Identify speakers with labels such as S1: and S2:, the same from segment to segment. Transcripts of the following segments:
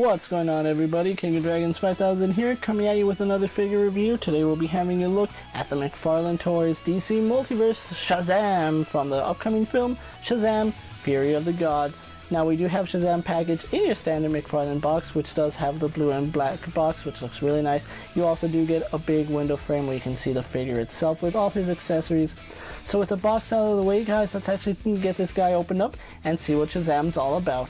S1: What's going on, everybody? KingofDragons 5000 here, coming at you with another figure review. Today we'll be having a look at the McFarlane Toys DC Multiverse Shazam from the upcoming film Shazam! Fury of the Gods. Now we do have Shazam package in your standard McFarlane box, which does have the blue and black box, which looks really nice. You also do get a big window frame where you can see the figure itself with all his accessories. So with the box out of the way, guys, let's actually get this guy opened up and see what Shazam's all about.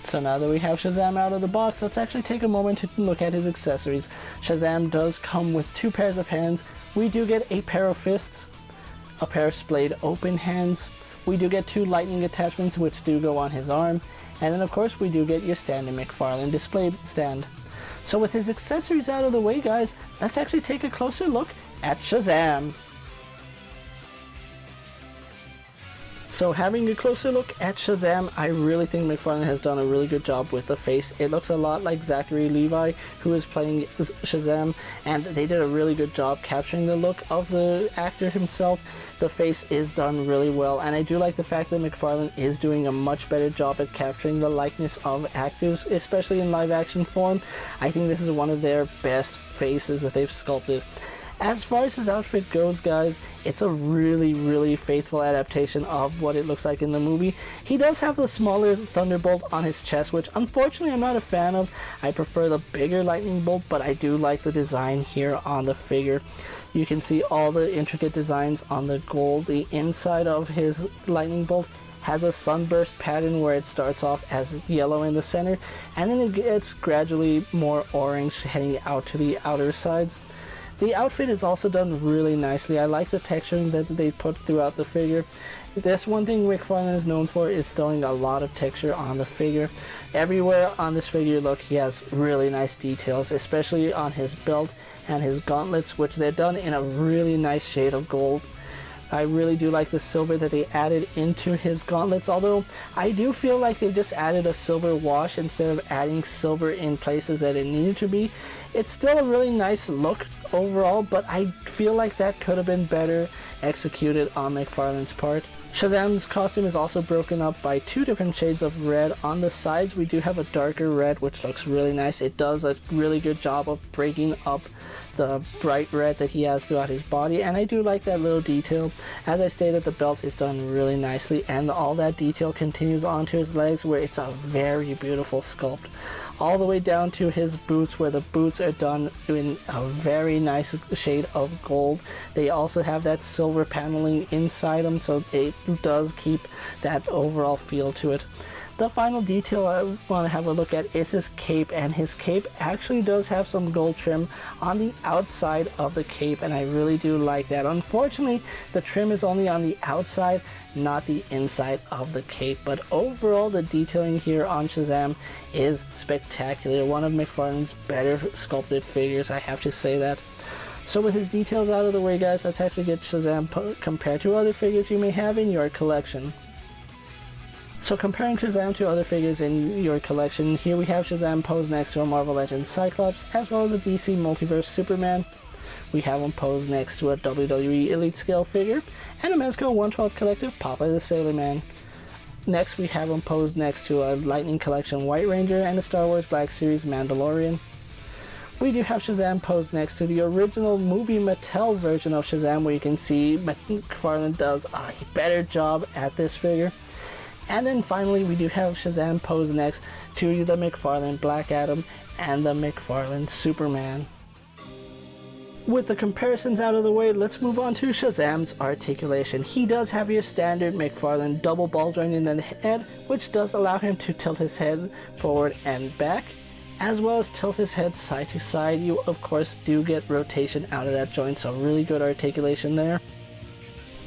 S1: So now that we have Shazam out of the box, let's actually take a moment to look at his accessories. Shazam does come with 2 pairs of hands. We do get a pair of fists, a pair of splayed open hands. We do get 2 lightning attachments which do go on his arm. And then of course we do get your standard McFarlane display stand. So with his accessories out of the way, guys, let's actually take a closer look at Shazam. So having a closer look at Shazam, I really think McFarlane has done a really good job with the face. It looks a lot like Zachary Levi, who is playing Shazam, and they did a really good job capturing the look of the actor himself. The face is done really well, and I do like the fact that McFarlane is doing a much better job at capturing the likeness of actors, especially in live action form. I think this is one of their best faces that they've sculpted. As far as his outfit goes, guys, it's a really faithful adaptation of what it looks like in the movie. He does have the smaller thunderbolt on his chest, which unfortunately I'm not a fan of. I prefer the bigger lightning bolt, but I do like the design here on the figure. You can see all the intricate designs on the gold. The inside of his lightning bolt has a sunburst pattern where it starts off as yellow in the center, and then it gets gradually more orange heading out to the outer sides. The outfit is also done really nicely. I like the texturing that they put throughout the figure. That's one thing McFarlane is known for, is throwing a lot of texture on the figure. Everywhere on this figure, look, he has really nice details, especially on his belt and his gauntlets, which they're done in a really nice shade of gold. I really do like the silver that they added into his gauntlets, although I do feel like they just added a silver wash instead of adding silver in places that it needed to be. It's still a really nice look overall, but I feel like that could have been better executed on McFarlane's part. Shazam's costume is also broken up by 2 different shades of red. On the sides we do have a darker red, which looks really nice. It does a really good job of breaking up the bright red that he has throughout his body, and I do like that little detail. As I stated, the belt is done really nicely, and all that detail continues onto his legs, where it's a very beautiful sculpt. All the way down to his boots, where the boots are done in a very nice shade of gold. They also have that silver paneling inside them, so it does keep that overall feel to it. The final detail I want to have a look at is his cape, and his cape actually does have some gold trim on the outside of the cape, and I really do like that. Unfortunately, the trim is only on the outside, not the inside of the cape, but overall the detailing here on Shazam is spectacular. One of McFarlane's better sculpted figures, I have to say that. So with his details out of the way, guys, let's actually get Shazam compared to other figures you may have in your collection. So comparing Shazam to other figures in your collection, here we have Shazam posed next to a Marvel Legends Cyclops, as well as a DC Multiverse Superman. We have him posed next to a WWE Elite Scale figure, and a Mezco 112 Collective Papa the Sailor Man. Next we have him posed next to a Lightning Collection White Ranger and a Star Wars Black Series Mandalorian. We do have Shazam posed next to the original movie Mattel version of Shazam, where you can see McFarlane does a better job at this figure. And then finally we do have Shazam posed next to the McFarlane Black Adam and the McFarlane Superman. With the comparisons out of the way, let's move on to Shazam's articulation. He does have your standard McFarlane double ball joint in the head, which does allow him to tilt his head forward and back, as well as tilt his head side to side. You of course do get rotation out of that joint, so really good articulation there.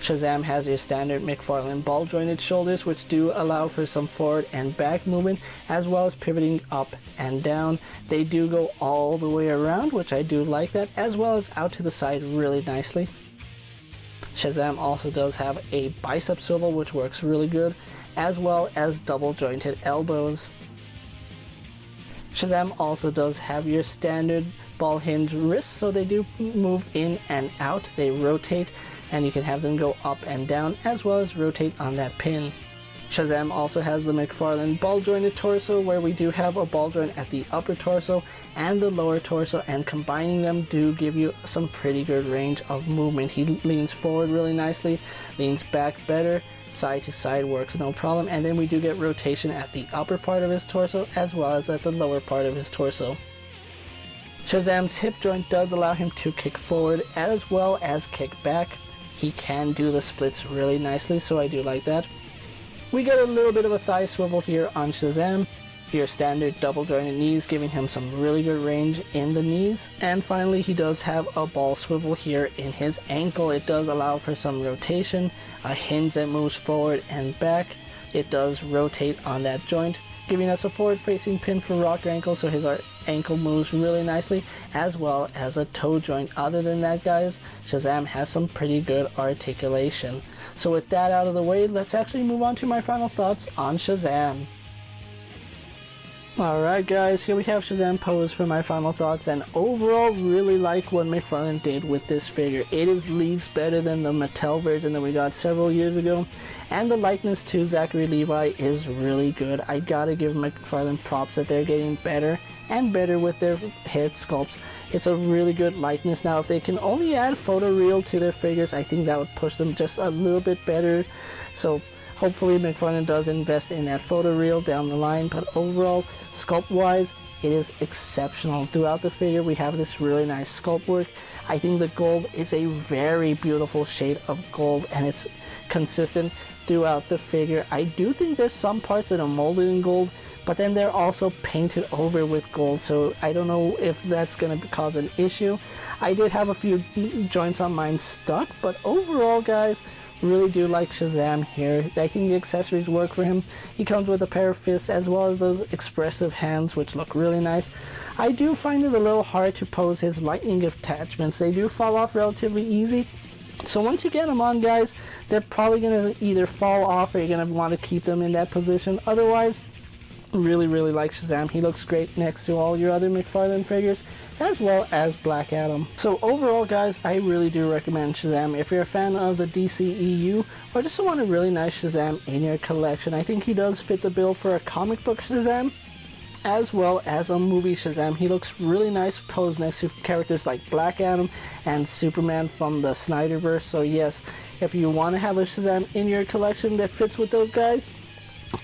S1: Shazam has your standard McFarlane ball jointed shoulders, which do allow for some forward and back movement, as well as pivoting up and down. They do go all the way around, which I do like that, as well as out to the side really nicely. Shazam also does have a bicep swivel, which works really good, as well as double jointed elbows. Shazam also does have your standard ball hinge wrists, so they do move in and out. They rotate, and you can have them go up and down, as well as rotate on that pin. Shazam also has the McFarlane ball jointed torso, where we do have a ball joint at the upper torso and the lower torso, and combining them do give you some pretty good range of movement. He leans forward really nicely, leans back better, side to side works no problem, and then we do get rotation at the upper part of his torso as well as at the lower part of his torso. Shazam's hip joint does allow him to kick forward as well as kick back. He can do the splits really nicely, so I do like that. We get a little bit of a thigh swivel here on Shazam. Your standard double jointed knees, giving him some really good range in the knees. And finally, he does have a ball swivel here in his ankle. It does allow for some rotation, a hinge that moves forward and back. It does rotate on that joint, giving us a forward facing pin for rocker ankle, so his ankle moves really nicely, as well as a toe joint. Other than that, guys, Shazam has some pretty good articulation. So with that out of the way, let's actually move on to my final thoughts on Shazam. Alright guys, here we have Shazam posed for my final thoughts, and overall really like what McFarlane did with this figure. It is leagues better than the Mattel version that we got several years ago, and the likeness to Zachary Levi is really good. I gotta give McFarlane props that they're getting better and better with their head sculpts. It's a really good likeness. Now if they can only add photoreal to their figures, I think that would push them just a little bit better. So hopefully McFarlane does invest in that photoreal down the line, but overall, sculpt wise, it is exceptional. Throughout the figure we have this really nice sculpt work. I think the gold is a very beautiful shade of gold, and it's consistent throughout the figure. I do think there's some parts that are molded in gold, but then they're also painted over with gold, so I don't know if that's going to cause an issue. I did have a few joints on mine stuck, but overall guys, really do like Shazam here. I think the accessories work for him. He comes with a pair of fists as well as those expressive hands, which look really nice. I do find it a little hard to pose his lightning attachments. They do fall off relatively easy. So once you get them on, guys, they're probably going to either fall off or you're going to want to keep them in that position. Otherwise, really like Shazam. He looks great next to all your other McFarlane figures, as well as Black Adam. So overall guys, I really do recommend Shazam if you're a fan of the DCEU or just want a really nice Shazam in your collection. I think he does fit the bill for a comic book Shazam as well as a movie Shazam. He looks really nice posed next to characters like Black Adam and Superman from the Snyderverse. So yes, if you want to have a Shazam in your collection that fits with those guys,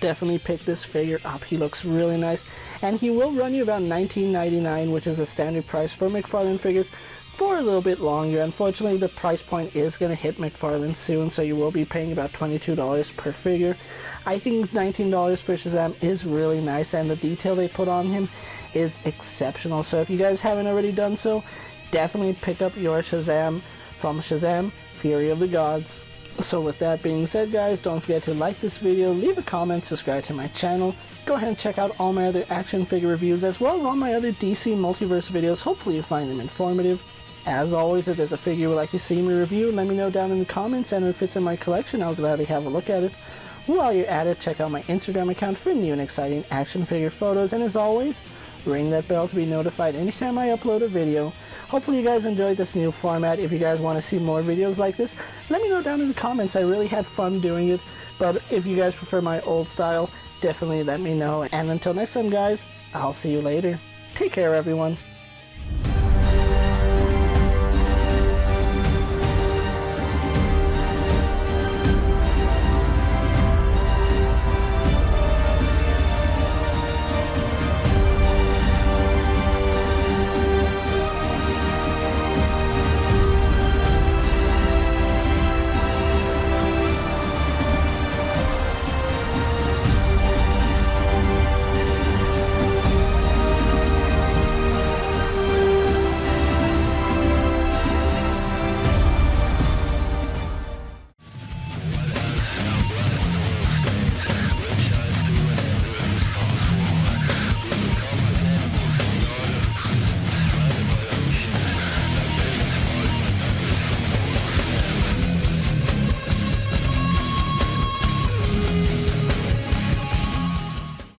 S1: definitely pick this figure up. He looks really nice, and he will run you about $19.99, which is a standard price for McFarlane figures, for a little bit longer. Unfortunately, the price point is going to hit McFarlane soon, so you will be paying about $22 per figure. I think $19 for Shazam is really nice, and the detail they put on him is exceptional. So if you guys haven't already done so, definitely pick up your Shazam from Shazam, Fury of the Gods. So with that being said guys, don't forget to like this video, leave a comment, subscribe to my channel, go ahead and check out all my other action figure reviews as well as all my other DC Multiverse videos. Hopefully you find them informative. As always, if there's a figure you would like to see me review, let me know down in the comments, and if it fits in my collection, I'll gladly have a look at it. While you're at it, check out my Instagram account for new and exciting action figure photos, and as always, ring that bell to be notified anytime I upload a video. Hopefully you guys enjoyed this new format. If you guys want to see more videos like this, let me know down in the comments. I really had fun doing it, but if you guys prefer my old style, definitely let me know. And until next time guys, I'll see you later. Take care everyone.